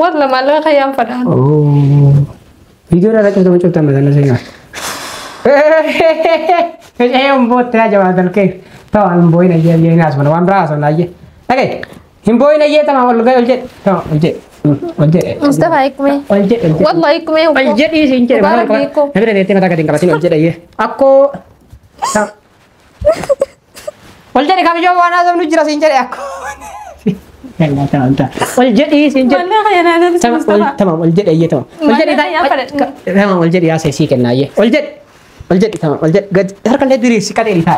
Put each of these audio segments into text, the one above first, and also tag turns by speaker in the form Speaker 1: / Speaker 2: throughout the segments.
Speaker 1: والله ما لا خيام فلان
Speaker 2: فيديو لا تجد ما شفت مثلا زي ايش هم بوت يا جماعه الكيف طبعا بوين يجي ناس من وان راس ولا يجي اوكي هم بوين يجي تمام ولا الجد تمام الجد
Speaker 1: مصطفى يكمي والله يكمي
Speaker 2: الجد ايش انت نبي نتي متى كاتين كبسين الجد ايه اكو والجد كم جو وانا زم نجرا سينجر اكو يلا تمام والجد ايه سينجر تمام الجد ايه تمام والجد تمام والجد يا سيسي كنا ايه والجد تمام والجد قد هركن دريس كاتي تاي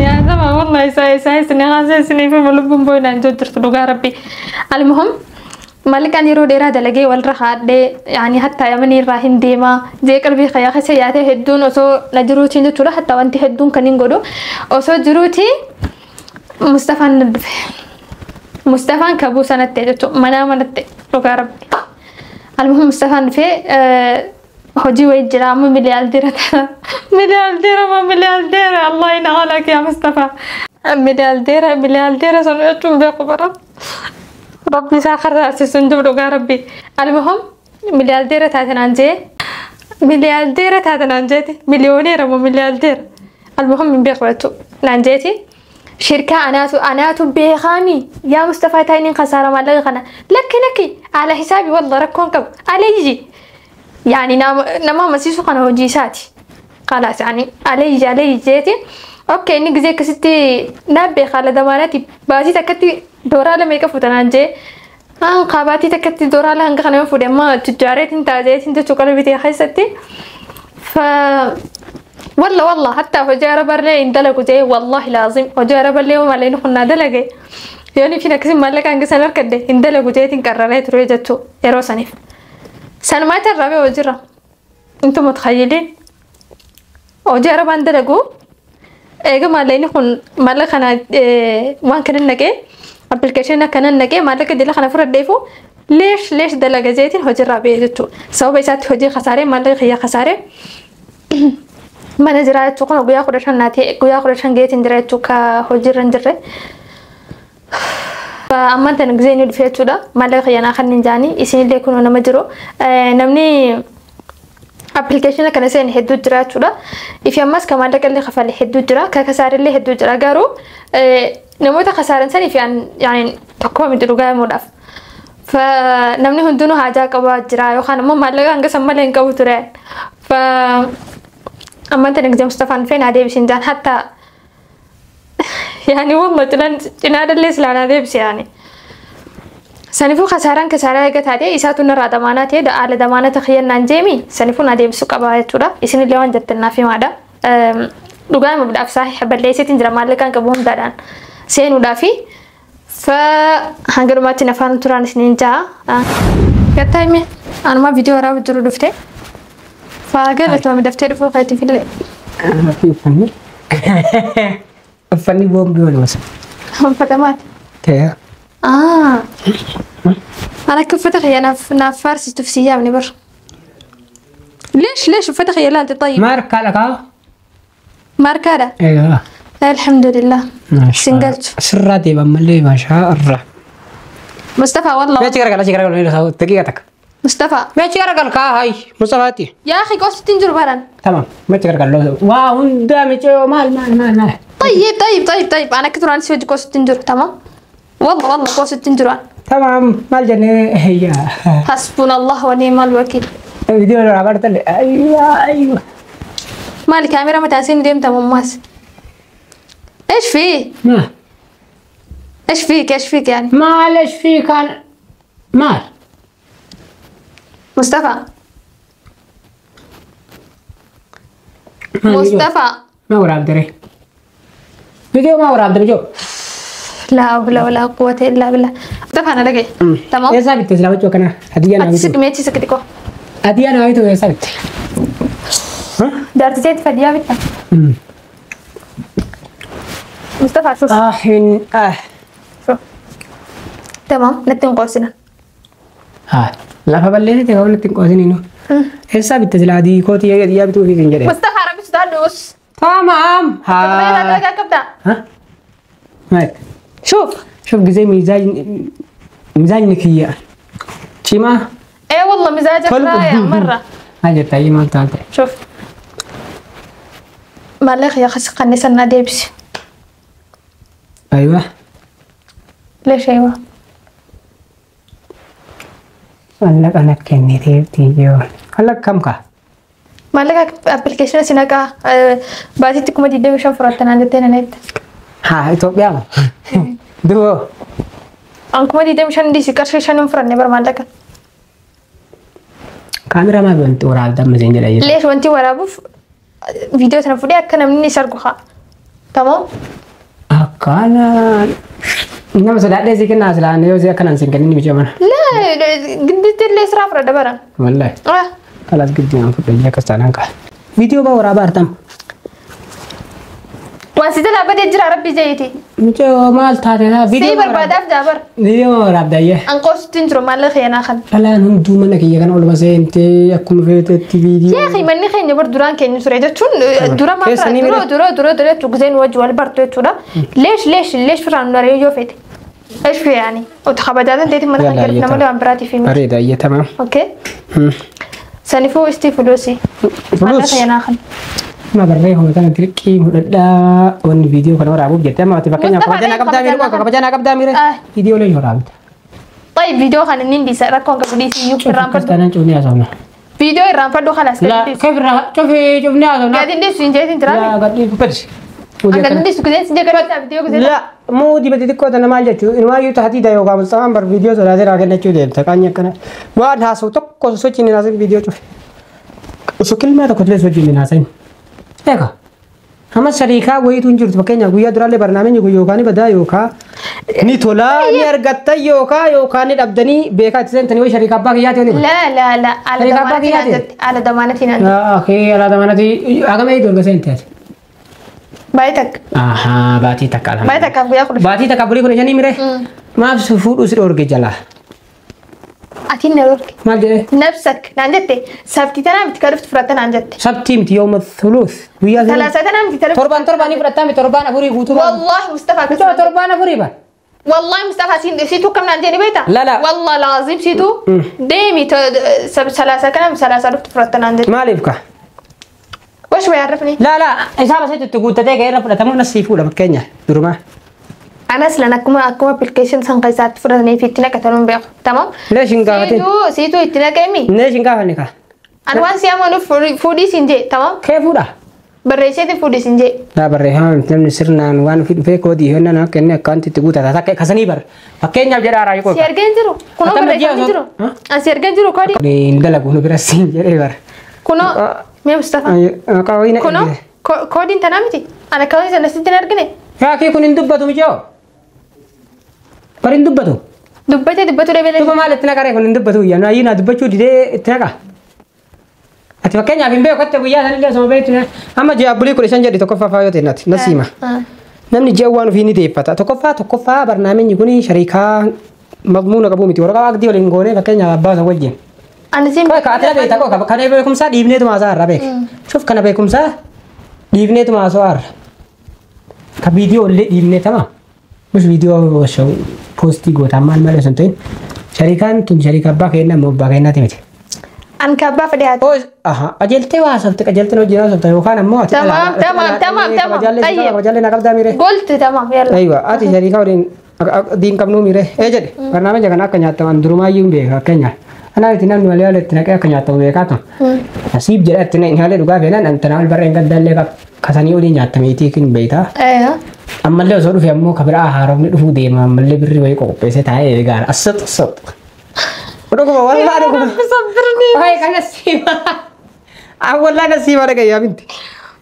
Speaker 1: يا تمام والله ساي سني في ملبون بوينا نجدر تلقى ربي المهم مالك أن يرو ديرا دلقي والرخاء دي يعني حتى يمني راهن ديما زي قلبي خياخي سياتي هدون وسو نجروتي نتولا حتى وانتي هدون كنين قدو وسو جروتي مصطفى كابوسا نتي منام نتي لقى ربي المهم مصطفى في هجي ويجرا مليار ديرة ما مليار ديرة الله ينعلك يا مصطفى مليار ديرة سنواتهم بيقو برب ربي ساخر رأسي سندوب لغا ربي المهم مليارديرة تاتن أنجيتي مليونيرة وملياردير المهم من بيقواتو نانجيتي شركة أناتو بيغامي يا مصطفى تاينين خسارة ما لغنا لكي على حسابي والله ركون كب على يجي يعني نما مسيسو قنا وجيساتي خلاص يعني علي جيتي اوكي انك زي كستي نابي خالة دماناتي بازي تكتي دورا لما يكفوتن انجي قاباتي تكتي دورا لها انك خنم فودي ما تجاريت انت زيت انت تقول بيتي خيستي ف والله حتى هجارة برلي اندلقوا زي والله لازم هجارة برلي وما لين خنا دلقي يعني في نكسي مالك انك سنر كده اندلقوا زي تنكررت رويجتو يرو سنيف سنمات الرابع وجرة انتم متخيلين هجارة باندلقوا ايغا مالين خن مالك انا وان كان نجي ابلكيشن كان نجي مالك دي لخنا فرد ديفو ليش دلقه زيتين هجر بيجتو سو بيسات هجي خساره مالك هي خساره ما نزرات تكون غيا خرشان ناتي غيا خرشان جيتين دريتو كا هجر ندره فاما انت نجزيني دفيتو ده مالك يانا خنين جاني اسين لي يكونوا نمجرو نمني application كان سين هدو جرات ولا يفهمس كمان لك اللي خفالي هدو جرا كخسارة اللي هدو جرا قارو نموت خسارة سني في يعني تقوم يدلوقا مضاف فنمني هندونو حاجة كوا جرا يوخان مو مالك عنك سمالين كوا ترى ف أما أنت نقدر مصطفى فين عادي بسنجان حتى يعني والله تنادى اللي سلنا عادي بس يعني سنفو خساران كسارة هيك هذه إساتو نرى دمانات هي على دمانات خيال نانجيمي سنفو نادي بسوق أبغى تورا إسني اليوم جتنا في ماذا لقاء مبدأ أفصاح حبل ليس تنجر مالك كان كبون داران سين ودافي فهنقول ما تنفعل تورا نسنين جا كتايمي أنا ما فيديو راه بتجرو دفتة فقالت ما دفتة فوق هاي تفيلي
Speaker 2: في فني فني بوم دول مثلا
Speaker 1: هم فتمات
Speaker 2: كيا
Speaker 1: أنا كيف فتخي أنا فارسي تفسير من بر ليش فتخي لا أنت طيب ماركالا
Speaker 2: أيوة
Speaker 1: الحمد لله سنجلت
Speaker 2: سراتي بملي ما شاء الله
Speaker 1: مصطفى والله
Speaker 2: ما تقرأ دقيقتك
Speaker 1: مصطفى
Speaker 2: ما تقرأ هاي مصطفى
Speaker 1: يا أخي قصة تنجر بران
Speaker 2: تمام ما تقرأ واو دامي مال
Speaker 1: طيب أنا كتر عن سويت قصة تنجر تمام والله قصة تنجران
Speaker 2: تمام ما الجنة هي
Speaker 1: حسبنا الله ونعم الوكيل
Speaker 2: فيديو لو عبرت لي ايوه
Speaker 1: ما الكاميرا متاسين ديم تمام ماس ايش فيه ايش فيك يعني
Speaker 2: معلش فيك انا مال
Speaker 1: مصطفى
Speaker 2: ما ورا عبدري فيديو ما ورا عبدري جو
Speaker 1: لا حول ولا قوة إلا بالله مصطفى أنا لقي تمام
Speaker 2: يا سابت تسلاوي جو كنا هدية أنا
Speaker 1: أتسك ميتي سكتكو
Speaker 2: هدية أنا عايزه يا سابت
Speaker 1: دارت زيت فديا بيتا مصطفى شوف شوف تمام نتن قوسنا
Speaker 2: لا فبليني تقول نتن قوسنا إنه يا سابت تسلا دي كوتي يا دي أبي توفي زنجرة
Speaker 1: مصطفى ربي سدادوس
Speaker 2: تمام
Speaker 1: شوف
Speaker 2: جزء ميزان نكية شيما
Speaker 1: ايه والله مزاجك رايق مرة.
Speaker 2: هاي طيب ما تعرف
Speaker 1: شوف مالك يا خسي قنيس النادي بس.
Speaker 2: ايوه
Speaker 1: ليش ايوه؟
Speaker 2: قال لك انا كني تيجي قال لك كم كا
Speaker 1: مالك ابلكيشن سيناكا باتي تكما دي دي مشان فرطنا عندنا نت.
Speaker 2: ها إثيوبيا دو
Speaker 1: انكما دي دي مشان دي سكر شان فرطنا بر مالك.
Speaker 2: كاميرا ما بنت ورا دم زين جلاي
Speaker 1: ليش وانتي ورا بف فيديو تنفدي اكنا مني سرقها تمام؟
Speaker 2: أكانا إنما سداد زي كنا سلان يوزي أكنا نسكني مجمع
Speaker 1: لا قدت اللي اسراف رد برا.
Speaker 2: والله خلاص قد جينا في الدنيا كستانك فيديو بورا بارتم
Speaker 1: وانسيت لا بدي اجرى ربي جيتي
Speaker 2: مجو مال تاريخ فيديو
Speaker 1: سيبر بعد افجع بر
Speaker 2: فيديو بورا بدايه
Speaker 1: انقوس تنترو مالك يا ناخن
Speaker 2: لا نندو منك يا كان اول بس انت اكم في فيديو
Speaker 1: يا اخي مني خيني بر دوران كان سريجتون دورا ما دورا تقزين وجه والبرتو تورا ليش فران نوري يوفيت ايش في يعني وتخبطات انت ما خلينا نعمل امبراتي في
Speaker 2: اريد اي تمام
Speaker 1: اوكي سانيفو استي فلوسي فلوس يا ناخن
Speaker 2: ما بري هو كان تركي ولا ون فيديو كان ورا ابو جت ما تفكرني كبجانا قبدا مير فيديو لي ورا
Speaker 1: طيب فيديو خان نندي سرقون قبدي سي يوب رامبر
Speaker 2: انا شوني اسونا
Speaker 1: فيديو رامبر دو خلاص
Speaker 2: لا كيف شوفي شوفني اسونا
Speaker 1: قاعدين دي سنجيت انت
Speaker 2: لا قاعدين كبرش
Speaker 1: قاعدين دي سكدين سنجيت فيديو كذا
Speaker 2: لا مو دي بدي تكو انا ما جت انه يو تحديد يو قام سام بر فيديو ولا ده راك نچو دي تكانيا كنا واد هاسو تو كو سوچي ناس فيديو شوف سو كلمه تو كتله سوچي ناس ايكا هم شريكا وي تنجر بكينا غيا درالي برنامج يوكاني بدا يوكا ني تولا ني ارغتا يوكا ني دبدني بيكا تسنتني وي شريكا باغياتي
Speaker 1: لا على ضمانتي
Speaker 2: اوكي على ضمانتي اغمي دول سنتات
Speaker 1: بايتك
Speaker 2: اها باتي تكال
Speaker 1: بايتك ياخذ
Speaker 2: باتي تكبري كن جاني ميره ما فود اسر اورجي جلا
Speaker 1: اتين نورك
Speaker 2: ما جري
Speaker 1: نفسك نانجتي سبتي تنا بتكرفت فرتنا انجت
Speaker 2: سبتيم يوم الثلاث ويا
Speaker 1: ثلاثه تنا بتكرفت
Speaker 2: ترباني فرتامي تربان ابوري غوتو
Speaker 1: والله مصطفى
Speaker 2: تربان ابوري با
Speaker 1: والله مصطفى سيتو كم نانجني بيتا
Speaker 2: لا
Speaker 1: والله لازم سيتو ديمي ثلاثه كلام ثلاثه فرتنا انجت
Speaker 2: ما ليبكا
Speaker 1: وش يعرفني
Speaker 2: لا حساب سيتو تقول تدك غير فرتامو نسيفو لما كينيا درما
Speaker 1: انا اصلا اكما ابلكيشن سانقيسات فرني في تنا كترون بيخ تمام
Speaker 2: ليش انقافتي
Speaker 1: سيتو اتنا كيمي
Speaker 2: ليش انقافتني
Speaker 1: انا وان سيامو فودي سينجي تمام
Speaker 2: كيف ودا
Speaker 1: بريسيتي فودي سينجي
Speaker 2: لا بريهان تم سرنا وان في كودي هنا انا كان كانت تقول تاتا كسني بر فكينيا جرا راي كو
Speaker 1: سيرجن جرو كونو بريسيرو سيرجن جرو كودي
Speaker 2: ني ندلا كونو برسين جري بر
Speaker 1: كونو مي مصطفى
Speaker 2: كاوينا
Speaker 1: كونو كودي انت نامتي انا كاوي سنستي نرغني
Speaker 2: يا كي كون ندبتو ميجو برين دبتو
Speaker 1: دبتو لبل
Speaker 2: تو ما لتنا كاري كون دبتو يا نا ينا دبتو دي تاكا اتفكني ابين بيو كتبو يا سن لسو بيتنا اما جي ابلي كل شنجري تكفى فايو تنات نسيما نمني جوان في ني ديفتا تكفى برنامج يكوني شركه مضمونه قبومتي ورقه اقدي ولا نغوني فكنيا باز وجين
Speaker 1: انا زين
Speaker 2: كا اتلا بيتا كو كان بيكم سا ديبنيت ما زار ربك شوف كان بيكم سا ديبنيت ما زار كفيديو اللي ديبنيت تمام مش فيديو وشو بوستي غوتا مال مال سنتين شركان تون شركه باكينا مو باكينا تيمتي
Speaker 1: ان كابا فديات
Speaker 2: اها اجلتي واسبت اجلت نو جينا سبت وكان مو
Speaker 1: تمام
Speaker 2: طيب وجلنا قبل ميره
Speaker 1: قلت تمام يلا
Speaker 2: ايوه اتي شركه ودين دين كم ميره اجد برنامج كان كنيا تمام درما يوم بيها كنيا انا تنام ولا لا تنك كنيا تو بيكاتو نصيب جرات تنين هاله دغا بينن انت نال برين قدل لك كساني ودين ياتميتي كن بيتا
Speaker 1: ايوه
Speaker 2: اما اللي زورو في امو كبر هارم ندفو دي ما ملي بري وي كو بيسه تاي غار اسط ودغو والله ادغو
Speaker 1: صبرني
Speaker 2: هاي كان نسيما والله نسيما دغ يا بنتي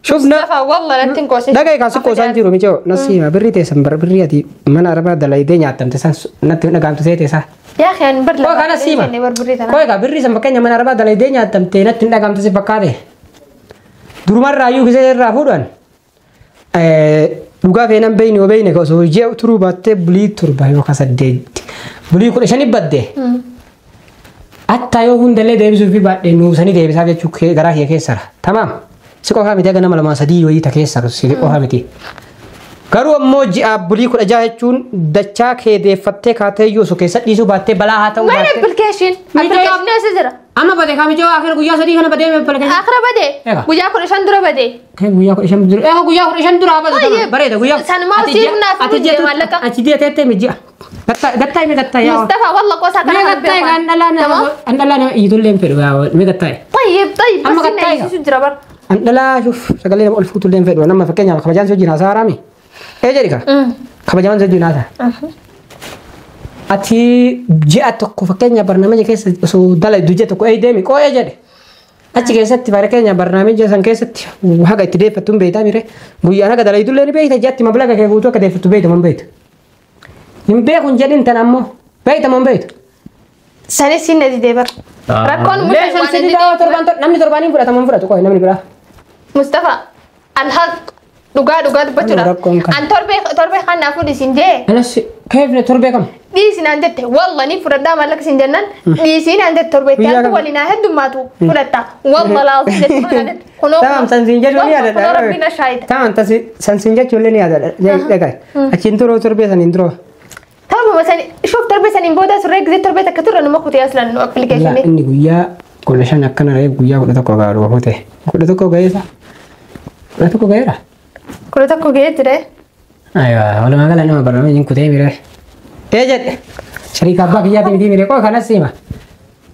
Speaker 2: شوفنا
Speaker 1: والله لا تنكوش
Speaker 2: دغ كان سكو سانجيرو ميجو نسيما بري تسمبر بري ادي من اربا دلاي دي نياتم تسان نت نغام تسيتسا
Speaker 1: يا اخي انا برلا
Speaker 2: كان نسيما كوي غا بري سم بكنيا من اربا دلاي دي نياتم تينت نغام تسي بكاده درمار رايو كسي رافودان dhugaa feenan beeyni obeeyne ka osoo hojii turuu baattee bulii torba yookaan 8 bulii 15 badde attaa yoo hundallee deebisuu fi baadhee nuusanii deebisaa jechuu garaa kee keessara tamaam si qofaa miti ganama lama sadii wayii ta keessara si qofaa miti garuu ammoo ji'a bulii 16 jechuun dachaa kee deeffattee kaatee yoo sokee sadhiisuu baattee balaa haa ta'u
Speaker 1: Mana application. Application asii jira.
Speaker 2: amma bade kaamijoo akhira guyyaa sadii kana badee application
Speaker 1: Akhira badee. Guyyaa 15 dura badee.
Speaker 2: guyyaa 15 dura guyyaa 15 dura badee bareeda guyyaa
Speaker 1: Sanumaa siifnaaf guyyaa maallaqa.
Speaker 2: achi deetee miji'a gattaa imi gattaa yaa
Speaker 1: Mustafa wallah qosa kana
Speaker 2: gattaa kan dhalaa iitulleen fedhu yaa mi gattaa
Speaker 1: طيب
Speaker 2: أما
Speaker 1: بس
Speaker 2: قد تايقة.
Speaker 1: إنه يسجل بر
Speaker 2: an dhalaa shuf sagalee nama ol fuutu illee fedhu nama fakkeenyaaf kabajaan sojii naasaa haraami jedhika kabajaan sojii naasaa ati ji'a tokko fakkeenya barnaamija keessa osoo dalaydu ji'a tokko deemi qoo'ee jedhe achi keessatti fakkeenya barnaamija san keessatti haga itti deeffattu hin beektaa mire guyyaan haga dalaydu illee ni beekta ji'atti mablaga kee guutuu akka deeffattu beekta man beektu hin beekun jedhin tan ammoo beekta man beektu
Speaker 1: سنة سنة دي بر ركون
Speaker 2: namni torbaaniin fudhataman fudhatu qo'e namni biraa
Speaker 1: مصطفى الحق دقا بتشرا أن تربي خلنا فودي سنجة
Speaker 2: anas keef torbee kam
Speaker 1: دي سن عندك والله ني فردا مالك سنجنن دي سن عندك تربي تانو ولينا هد ما تو فردا والله لازم
Speaker 2: tamam san sinjaa jooni yaadadha
Speaker 1: ربنا شاهد
Speaker 2: tamam san sinjaa joollee ni yaadadha dhagaay achiin turoo torbee san hin turoo
Speaker 1: تمام مثلا شوف تربي سنين بودا سرق زي تربي تكتر أنا ما كنت أصلا
Speaker 2: la
Speaker 1: أبليكيشن
Speaker 2: inni guyyaa 15 akkana reef guyyaa 11 gaaru hoote 11 gaheesa 11 gaheera
Speaker 1: كل تكو جيت ده
Speaker 2: aywa walumaa gala nama barnaamijin kutee mire jedhe shariika abbaa kiyyaati miti mire qoo kanas hima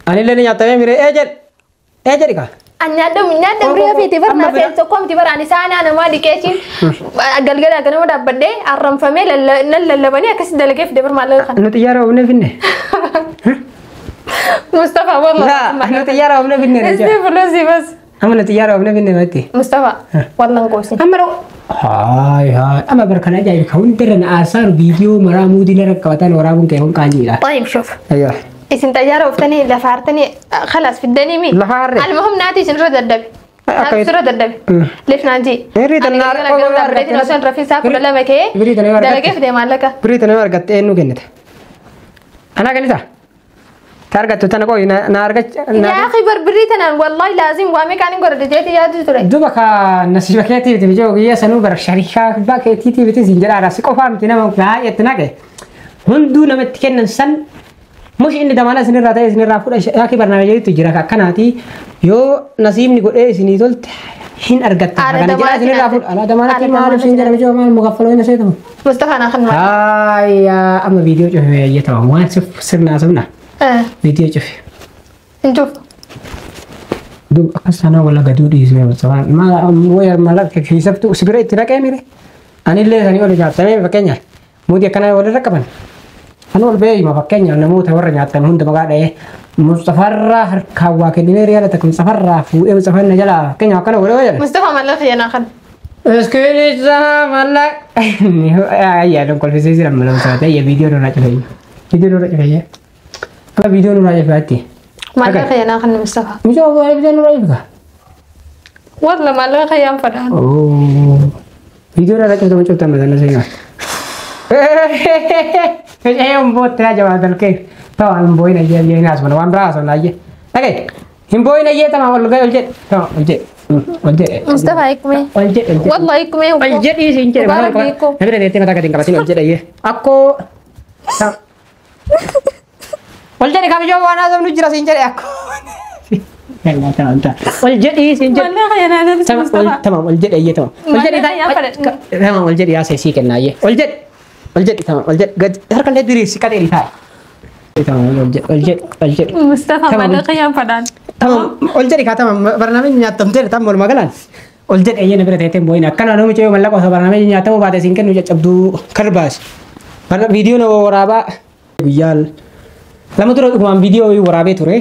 Speaker 2: anillee ni nyaatamee mire jedhi kaa
Speaker 1: أنا دم ريا في تبرنا في تقوم تبر أنا سانا أنا ما ديكيشين قال أنا ما دبدي أرم فميل نل بني أكسد لك في تبر مالك
Speaker 2: nuti xiyyaara oofne finne
Speaker 1: مصطفى والله
Speaker 2: nuti xiyyaara oofne finne
Speaker 1: فلوسي بس
Speaker 2: amma nuti xiyyaara oofne finne matti
Speaker 1: مصطفى والله نقوسي
Speaker 2: amma haay amma barkana ajaa'iba ka hundarra na aasaar viidiyoo maraa muudii la rakkabatan waraabuun kee hun qaanjiidha
Speaker 1: طيب شوف
Speaker 2: aywa
Speaker 1: اسم طيارة وفتني لفارتني خلاص في الدنيا مين
Speaker 2: لفارة.
Speaker 1: المهم ناتي سنرد الدبي
Speaker 2: أكيد.
Speaker 1: سنرد الدبي ليش ناجي
Speaker 2: يريد النار.
Speaker 1: بريد نوصل رفيق ساكل ولا مكي
Speaker 2: يريد النار.
Speaker 1: ده كيف ده مالك
Speaker 2: biriita nama argatte eenyu kennite anaa kennita ta argattu tana qoy na argach
Speaker 1: يا أخي بريتنا والله لازم وامي كان يقول رجعتي يا دكتور
Speaker 2: duba ka nasiba keetii biti bijoo guyyaa sanuu bara sharikaa ba keetiitii biti siin jedhaa rasi qofaa miti nama baay'eetti naqe hunduu namatti kennan san mush inni damana isinirraa ta'e isinirraa fudha shaakii barnaamijatu jira akkanaati yoo nasiibni godhee isinii tolte hin argatta kana jedhaa isinirraa fudha ala damanatti maaliif siin jedha bijoo maal mukaffaloo hin seetamu
Speaker 1: مصطفى أنا خدمة
Speaker 2: haaya amma viidiyoo cufee eeyyatama waan sirnaa sirna viidiyoo cufee
Speaker 1: نشوف
Speaker 2: dub akasana wala gadu dhiisne sabaan ma wayar mala keessattuu sibira itti naqee mire anillee sanii ol nyaatamee fakkeenya muudii akkana wal rakkaban kan ol beeyima fakkeenya namoota warra nyaatan hunda maqaa dha'ee mustafarraa harkaan waa kennimee riyaala takka mustafarraa fuudhee mustafarna jalaa fakkeenya akkana godhee wayar
Speaker 1: مصطفى مالك يا ناخد
Speaker 2: iskeenisa mala ayyaadon kolfisee jiran mala mustafa ya viidiyoo nurraa cufee ama viidiyoo nurraa cufaatti
Speaker 1: مالك يا ناخد مصطفى
Speaker 2: mijoo viidiyoo nurraa cufaa
Speaker 1: والله مالك يا فلان
Speaker 2: oh video ada kita macam mana sana saya bote aja wadal ke tahu himboin aja dia nas mana wan ras aja oke himboin aja tamam olga oljet tahu oljet
Speaker 1: مصطفى يكمي
Speaker 2: oljet
Speaker 1: والله يكمي
Speaker 2: oljet ini sih cek
Speaker 1: Mubarak Biko.
Speaker 2: nanti dia tengah tak tinggal sini oljet aja aku oljet kami coba anak sama nujra sih cek aku oljet ini sih cek
Speaker 1: مالك يا ناخد مصطفى
Speaker 2: tamam oljet aja tamam oljet tamam oljet ya saya sih kena aja oljet tamam oljet harkan lihat diri sikat ini tay tamam oljet
Speaker 1: مصطفى مالك يا فلان
Speaker 2: tamam oljet tamam barnaamij nyaatam tere tambol magalan oljet aja nabi rete boina kana no meche malla ko barnaamij nyaatam baate sinken nu cabdu karbas barna video no waraba guyal lama turo kuma video warabe ture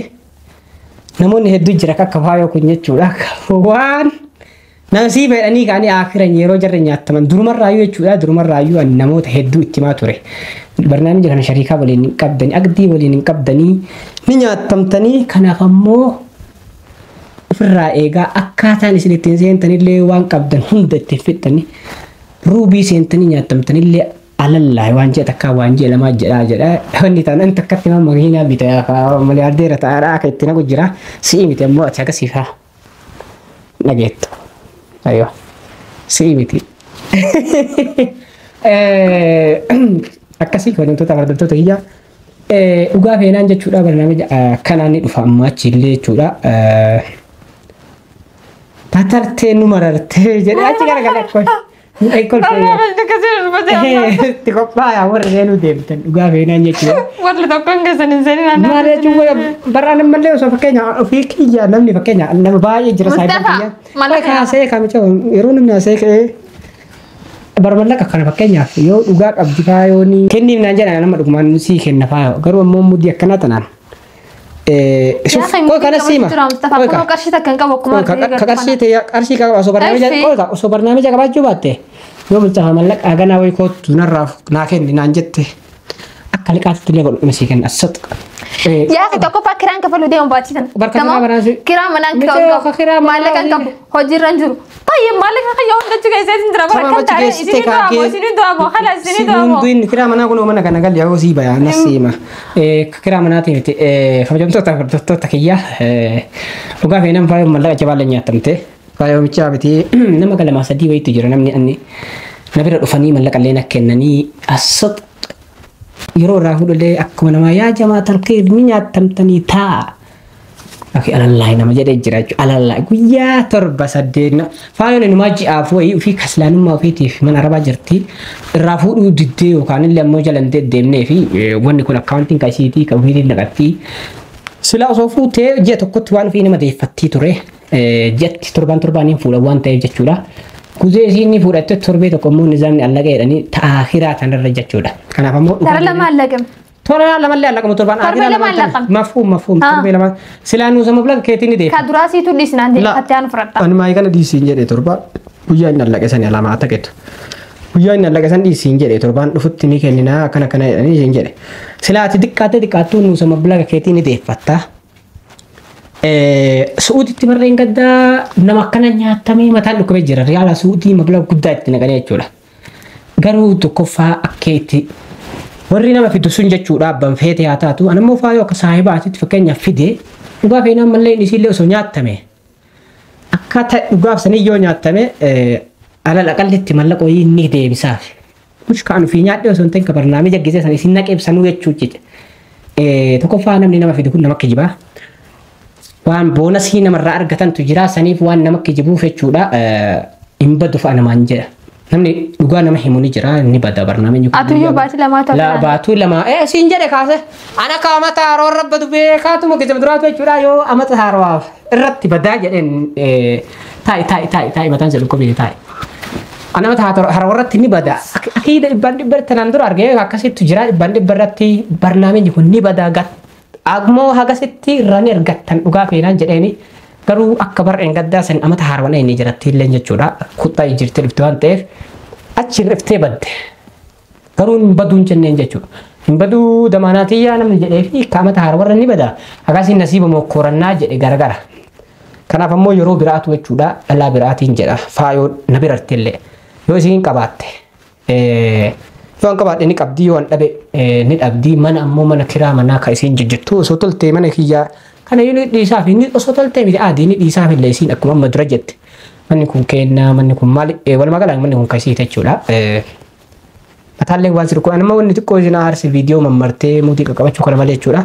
Speaker 2: namoonni hedduu jira akka faayoo kun jechuudha waan namsii fedhanii kaanii akhiran yeroo jarri nyaataman durumarraayyuu jechuudha durumarraayyuu namoota hedduu itti himaa ture barnaamija kana shariikaa waliin hin qabdanii agdii waliin hin qabdanii ni nyaatamtanii kanaaf ammoo ofirraa eegaa akkaataan isin ittiin seentanillee waan qabdan hunda ittiin fixxanii ruubii seentanii nyaatamtanillee alallaa waan jedha akka waan jedha lamaa jedha wanni tanan takkatti nama makiinaa bitaa miliyaardeera ta'aadha akka itti nagu jira si'i miti ammoo ati akkasiifaa nageettu ayyo si'i miti akkasii wantoota bardamtoota kiyyaa dhugaa feenaan jechuudha barnaamija kanaan ni dhufa amma achillee jechuudha. Tatartee nu marartee jedhee achi garagara koy. Itti qophaa'aa warra seenuu deemtan dhugaa feenaan jechuudha.
Speaker 1: Warra tokkoon keessan hin seenin aannan.
Speaker 2: Maal jechuun baraan mallee osoo fakkeenya ofii kiyyaa namni fakkeenya nama baay'ee jira saayibaa kiyyaa. Maal kaasee kamicha yeroo namni asee ka'ee barmallaqa kana fakkeenyaaf yoo dhugaa qabdi faayooni kenniif naan jedhan nama dhugumaan sii kenna faayoo garuu ammoo mudii akkanaa tanaan. Koi kana sima.
Speaker 1: Koi qarshii takkan qabu akkuma
Speaker 2: qarshii qaba osoo barnaamija qabaachuu baatte yoo mul'afa mallaqa ganaa wayi kootu narraaf naa kenni naan jette akka liqaatti illee godhu sii kenna asat.
Speaker 1: Yaa ki tokko faa kiraan kafalu deemu baachisa.
Speaker 2: Barkama baraasi.
Speaker 1: Kiraa manaan qabu maallaqa qabu hojiirra hin jiru. Tayyee maallaqa kan yoo hundachuu keessee sin jira bara kan taa'ee isin du'amoo haala isin du'amoo.
Speaker 2: Hunduin kiraa manaa kun mana kana galii yoo sii bayaa nasiima. Kiraa manaatiin miti kabajamtoota hordoftoota kiyyaa dhugaa feenaan faayoo mallaqa jabaalee nyaatamte faayoo michaa biti nama galamaa sadii wayiitu jira namni anni na bira dhufanii mallaqa illee kennanii asot yeroo irraa fuudhulee akkuma namaa yaa jamaa talkee ni nyaatamtanii taa. Oke alallah nama jedhee jira jechuudha alallah guyyaa torba saddeet faayoon inumaa ji'aaf wayii ofii kaslaanummaa ofiitiif mana arabaa jirti irraa fuudhuu diddee yookaan illee ammoo jalan deemnee fi wanni kun akkaawuntiin qaisiitii kan ofiitiin naqatti sila osoo fuutee ji'a tokkotti waan ofii nama deeffattii ture ji'atti torbaaniin fuudha waan ta'eef jechuudha. Kuzee isiin fuudhatte torbee tokko immoo nizaamni allaqee jedhanii ta'aa hiraa kanarra jechuudha. Kanaaf ammoo
Speaker 1: dara lama allaqame.
Speaker 2: Tola lama le allaqamu torbaan
Speaker 1: Torbee lama allaqame.
Speaker 2: Mafhum torbee lama silaan nu sama bulan keetiin deef.
Speaker 1: Ka duraasii tu dhiisnaan deemu atti aanu fudhadha.
Speaker 2: Ani maayii kana dhiisiin jedhee torba guyyaa inni allaqe sanii alamaa ta'etu. Guyyaa inni allaqe san dhiisiin jedhee torbaan dhufutti ni kenninaa akkana kana jedhanii isheen jedhe. Silaati xiqqaattuu nu sama bulan keetiin deeffatta. Suuditti barreen gaddaa nama akkana nyaatamee mataan dhukkubee jira. Riyaala suudii mabla guddaa itti naqanii jechuudha. Garuu tokkoffaa akkeetti warri nama fidu sun jechuudha abban feete haa taatu anammoo faayoo akka saahibaatitti fakkeenyaaf fide dhugaa feenaan mallee isiillee osoo nyaattame akkaataa dhugaaf sanii yoo nyaattame alal aqallitti mallaqa wayii ni deebisaaf. Mushkaan ofii nyaadhee osoo hin ta'in ka barnaamija gisee sana isin naqeebsanuu jechuudha. Tokkoffaa namni nama fidu kun nama kijibaa. Waan boonasii namarraa argatantu jira saniif waan nama kijibuuf jechuudha hin badu fa'a namaan jedha. Namni dhugaa nama himu ni jira ni bada barnaamijni kun.
Speaker 1: Atuyyuu baatii lamaa ta'u.
Speaker 2: La baatuu lama siin jedhe kaase ana ka amata haroo rabbatu beekaatu mukkisa duraatu jechuudha yoo amata haroof irratti badaa jedheen taa'i mataan jedhu kophee taa'i. Ana amata haroo irratti ni bada akiida dhibbaan dhibbarratti naan dura argee akkasittu jira dhibbaan dhibbarratti barnaamijni kun ni bada agmoo hagasitti irraan ergattan dhugaa feenaan jedheeni garuu akka bar'een gaddaa san amata harwana inni jiratti illee jechuudha kuttaa jirti dhufte waan ta'eef achi riftee badde garuu hin baduun jenneen jechuudha hin baduu damaanaatiyyaa namni jedhee fi amata harwarra ni bada akkasiin nasiiba mokkorannaa jedhe garagara kanaaf ammoo yeroo biraatu jechuudha dhalaa biraatiin jedha faayoo na biratti illee yoo isiin qabaatte Yoon qabaadhe ni qabdii yoon dhabe ni dhabdii mana ammoo mana kiraa manaa ka isiin jijjittu osoo toltee mana kiyyaa kana yoo dhiisaaf inni osoo toltee miti aadii ni dhiisaaf illee isiin akkuma amma dura jette manni kun kennaa manni kun maali walumaa galaan manni kun kasiite jechuudha. Mataallee waan sirkuu anamma wanni xiqqoo isin aarsi viidiyoo mammartee muutii qaqqabachuu kana malee jechuudha.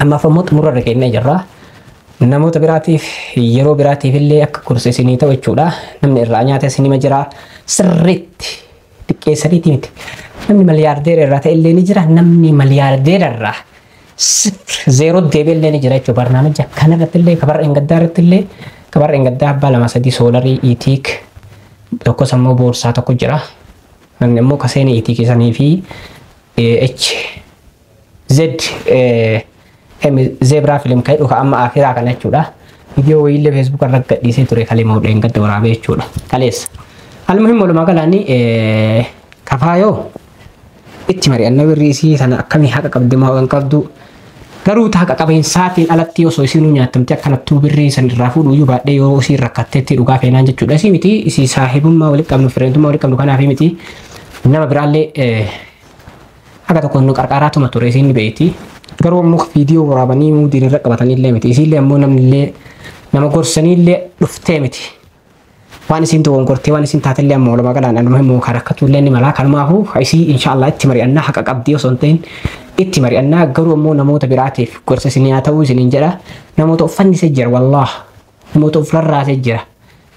Speaker 2: Ammaaf ammoo xumurarra kennee jirra. Namoota biraatiif yeroo biraatiif illee akka kursa isinii ta'u jechuudha. Namni irraa nyaata isinima jira sirriitti. Xiqqeessaniiti miti namni miliyaardeera irraa ta'e illee ni jira namni miliyaardeera irraa zeeroo deebi'e illee ni jira jechuudha barnaamija kanarratti illee kabarra gaddaa irratti illee kabarra gaddaa abbaa lama sadii soolarii iitiik tokkos ammoo boorsaa tokko jira namni ammoo kaseen iitiik isanii fi zebraa filim ka'e dhuka amma akiraa kana jechuudha viidiyoo wayiillee feesbuuk irra gadhiisee ture kalee maudheen gadda waraabee jechuudha kaleessa. Almuhim walumaa galaani kafaayoo itti mari'annaa birriisii sana akkamii haqa qabdi maa waan qabdu garuu haqa qabeensaatiin alatti osoo isinuu nyaatamte akkanattuu birrii san irraa fuudhu iyyuu baadhee yoo isiin rakkatteetti dhugaa feenaan jechuudha. Isii miti isii saahibummaa walitti qabnu fireentummaa walitti qabnu kanaaf miti nama biraallee haqa tokko nu qarqaaraatuma ture isiin beeyti garuu ammoo viidiyoo waraabanii muudiin irra qabatanillee miti isiillee ammoo namnillee nama gorsanillee dhuftee miti. waan isin dogoggortee waan isin taatellee ammoo lama galaan anuma immoo karakkatu illee ni mala kanumaafu isii inshallah itti mari'annaa haqa qabdii osoo hin ta'in itti mari'annaa garuu ammoo namoota biraatiif gorsa isin haa ta'uu isiniin jedha namoota uffannise jira wallah namoota uflarraase jira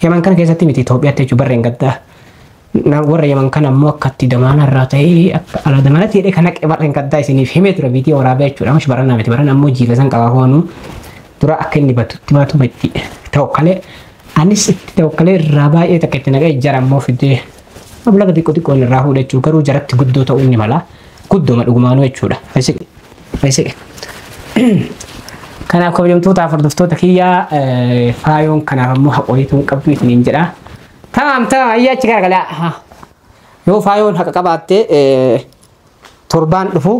Speaker 2: yaman kana keessatti miti Itoophiyaatti jechuun barreen gaddaa warra yaman kana ammoo akkatti damaana irraa ta'ee akka ala damaanatti jedhee kan haqe barreen gaddaa isiniif himee ture viidiyoo waraabaa jechuudha mash barannaa miti baran ammoo jiila san qabaa hoonuu dura akka inni batutti baatu batti ta'u kalee anis itti tawakkalee irraa baay'ee takka itti naqee jara ammoo fidee ablaga xiqqoon irraa fuudhe jechuudha garuu jaratti guddoo ta'uu inni mala guddooma dhugumaanuu jechuudha. Fayyise. Kanaaf kabajamtootaaf hordoftoota kiyyaa faayoon kanaaf ammoo haqooyituun qabdu isiniin jedha. Tamam ayyaa achi garagalaa. Yoo faayoon haqa qabaattee torbaan dhufu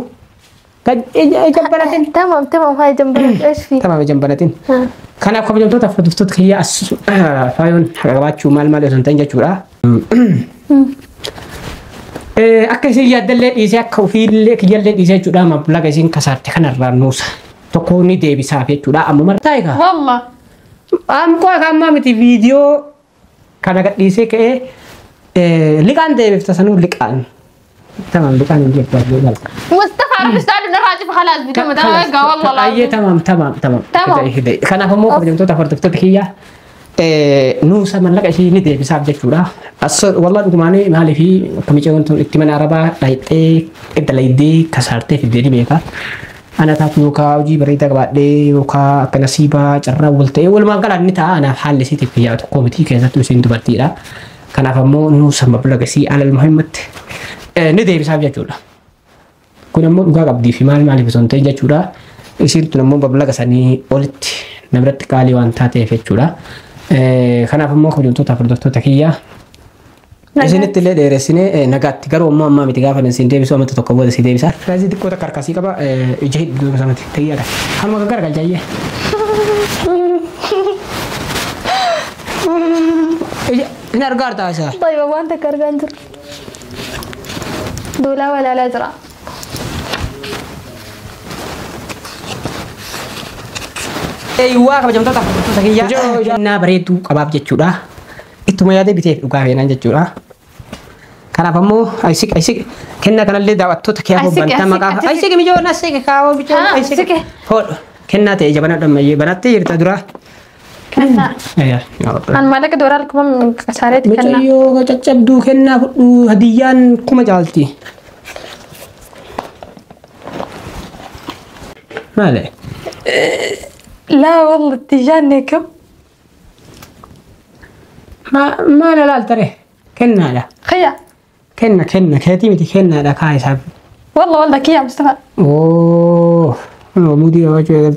Speaker 2: jambanatin.
Speaker 1: Tamam haa jambanatin.
Speaker 2: Tamam jambanatin. Kanaaf kabajamtootaaf hordoftoota kiyyaa faayoon haqa qabaachuu maal osoo hin ta'in jechuudha. Akka isin yaaddallee dhiisee akka ofiillee kiyyallee dhiisee jechuudha mablaga isin kasaarte kanarraa nuusa tokko ni deebisaaf jechuudha amma martaa egaa.
Speaker 1: Walla.
Speaker 2: Amkoo amma miti viidiyoo kana gadhiisee ka'ee liqaan deebifta sanuu liqaan. Tamam liqaan hin jechuudha jala.
Speaker 1: Mustafa Arabistaan irraa jiru khalaas bituu mataa egaa walla.
Speaker 2: Ayyee tamam. Kanaaf ammoo kabajamtoota hordoftoota kiyyaa nuusa mallaqa ishii ni deebisaaf jechuudha. Wallah dhugumaanii maalii fi kamicha wantoon itti mana arabaa dhayxee edda laydee kasaartee fiddee ni beeka. Ana taatu yookaan hojii bareedaa qabaadhee yookaan akka nasiibaa carraa wal ta'ee walumaan galaan ni ta'a anaaf haalli isiitiif biyyaa tokko miti keessattuu isiin dubartiidha. Kanaaf ammoo nuusa mablaga isii alal muhimmatti ni deebisaaf jechuudha. Kun ammoo dhugaa qabdii fi maaliif osoo hin ta'in jechuudha. Isiin tun ammoo mablaga sanii olitti namarratti qaalii waan taateef jechuudha. Kanaaf ammoo kabajamtootaaf hordoftoota kiyyaa isinitti illee dheeressinee nagaatti garuu ammoo miti gaafa isin deebisuu amata tokko booda si deebisa. Raazii xiqqoo takka harkasii qaba ija hedduu samatti tayyaadha. Hamma gaggara galchaayyee. Inni argaa taasisaa.
Speaker 1: Baay'ee waan takka argaa hin jiru. Duulaa walaalaa jira.
Speaker 2: Waa kabajamtoota hordoftoota kiyyaa innaa bareedduu qabaaf jechuudha. Ittuma yaadee biteef dhugaa feenaan jechuudha. Kanaaf ammoo ayisiq kennaa kanallee daawwattoota kee afur bantaa maqaa ayisiq mijoon asiq kaawoo mijoon ayisiq hodhu kennaa ta'e jabana dhammayyee banattee jirta dura.
Speaker 1: Kennaa. An maallaqa dooraa kuma kasaareeti kennaa.
Speaker 2: Mucayyoo caccabduu kennaa fudhu hadiyyaan kuma caalti. Maali?
Speaker 1: لا والله اتجاهنا كم
Speaker 2: ما لا ترى كنا لا
Speaker 1: خيا
Speaker 2: كنا كاتي متي كنا لا كاي صاحب
Speaker 1: والله كيا مصطفى
Speaker 2: اوه مودي وجه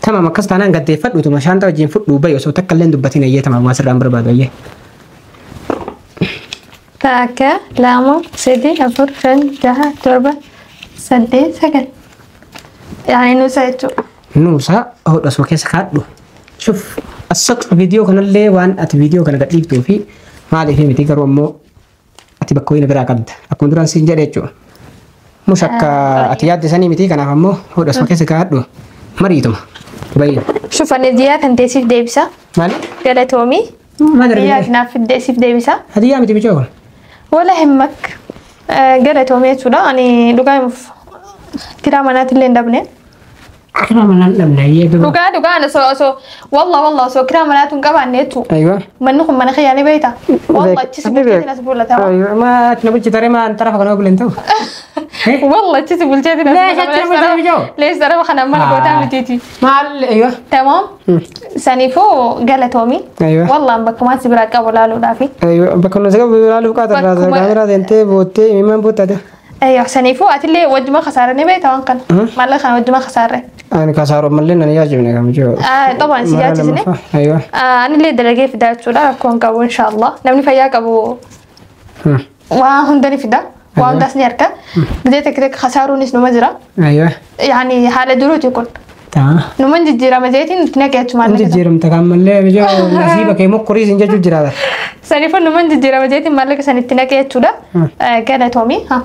Speaker 2: تمام كست انا قد فدو تو مشان توجين فدو باي سو تكلن دبتين ايه تمام ما سر امر بعد ايه
Speaker 1: تاكا لامو سيدي افر فن جها تربه سدي سكن يعني نسيتو
Speaker 2: نوسا هو دسو كيس كادو شوف الصدق فيديو كان اللي وان ات فيديو كان قد ليك في ما عليه متي كرو مو اتي بكوين برا قد اكون دران سينجريچو مشكا اتياد سني متي كان فمو هو دسو كيس كادو مريتم باي
Speaker 1: شوف انا ديات انت سيف ديبسا
Speaker 2: مالي
Speaker 1: قالت تومي
Speaker 2: ما ادري
Speaker 1: ديات نافد سيف ديبسا
Speaker 2: هديه متي بيجو
Speaker 1: ولا همك قالت تومي تشودا اني لوغاي كرامانات اللي ندبني
Speaker 2: كرامنا لمنا هي
Speaker 1: دوغا انا سو والله سو كرامنات قبا نيتو
Speaker 2: ايوه
Speaker 1: منكم من خيالي بيتا والله تسبل ناس بقول لها
Speaker 2: ايوه ما تنبج ترى ما انت رافق انا اقول انت
Speaker 1: والله تسبل جدي ليش ترى خنا ما قدام تيتي
Speaker 2: ما ايوه
Speaker 1: تمام سنيفو قالت تومي
Speaker 2: ايوه
Speaker 1: والله بك ما تبرا قبل لا دافي
Speaker 2: ايوه بك نزق بلالو قادر كاميرا انت بوتي مين بوتا ده
Speaker 1: ايوه سنيفو اتلي وجمه خساره بيتا وانكن ما لا خان وجمه خساره
Speaker 2: أنا كسر ملنا أنا يعجبني كم جو.
Speaker 1: طبعا سياتي سنة.
Speaker 2: أيوة.
Speaker 1: أنا اللي درجة في ده تقول كون كابو إن شاء الله. نبني فيها كابو. وهندني في ده. وهم داس نيركا. بديت كده خساروني سنو مزرعة.
Speaker 2: أيوة.
Speaker 1: يعني حالة دروت يكون.
Speaker 2: تمام.
Speaker 1: نمن جزيرة مزيتين تناكيت شمال.
Speaker 2: جزيرة متكامل لا بجو نصيبك يمو كوريس إنجا جزيرة.
Speaker 1: سنيفون نمن جزيرة مزيتين مالك سنة تناكيت شو ده. كده تومي ها.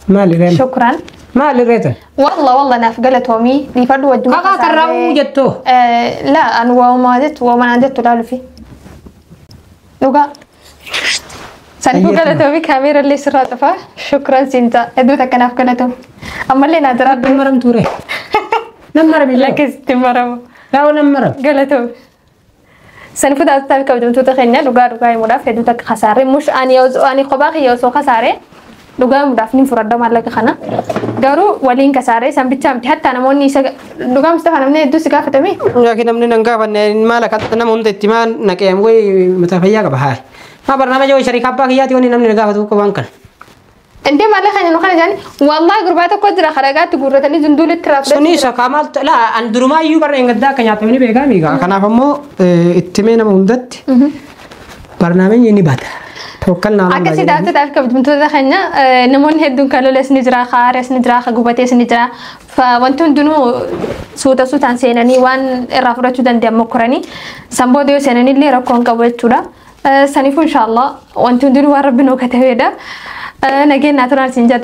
Speaker 2: مالي
Speaker 1: شكرا.
Speaker 2: ما لريته
Speaker 1: والله نافقله تومي بيفدوا وجهه
Speaker 2: كاكا كراو جتو
Speaker 1: لا انا وما عدت وما عدت لا في لوغا سنفو قالتو كاميرا اللي سرات فا شكرا سنتا ادو تكناف قالتو اما اللي نادرات
Speaker 2: مرم توري نمرم
Speaker 1: لك استمروا
Speaker 2: لا ولا مرم
Speaker 1: قالتو سنفو داتو كبدمتو تخينا دوغا مداف ادو تك خساري مش اني قباخي يوسو خساري دوغا مداف نين فردا مالك خنا غارو ولين كساري سان بيتام حتى انا موني دوغا مصطفى نمني ادو سكا فتمي
Speaker 2: لكن نمني نغا فن مالك انا مون تتمان نكيم وي متفيا غبها ما برنامج جو شركه باقيات وني نمني نغا فتو كوانكن
Speaker 1: انت مالك خنا نخنا جاني والله غربات كودرا خرجات غرتني زندول التراب
Speaker 2: سني سكامال لا اندرما يو برن غدا كنيا تمني بيغا ميغا كنا فمو اتمينا موندت برنامج ني باتا توكلنا على الله
Speaker 1: أكيد دعوت تعرف كيف بتمتوزا خلنا نمون هدون كانوا لس نجرا خارس نجرا خجوبتي نجرا فوانتون دونو صوت عن سيناني وان الرافورة تودن دم مكراني سامبو ديو سيناني اللي ركون قبل تودا سنيفو إن شاء الله وانتون دونو وربنا كتهيدا نجينا ترى سنجات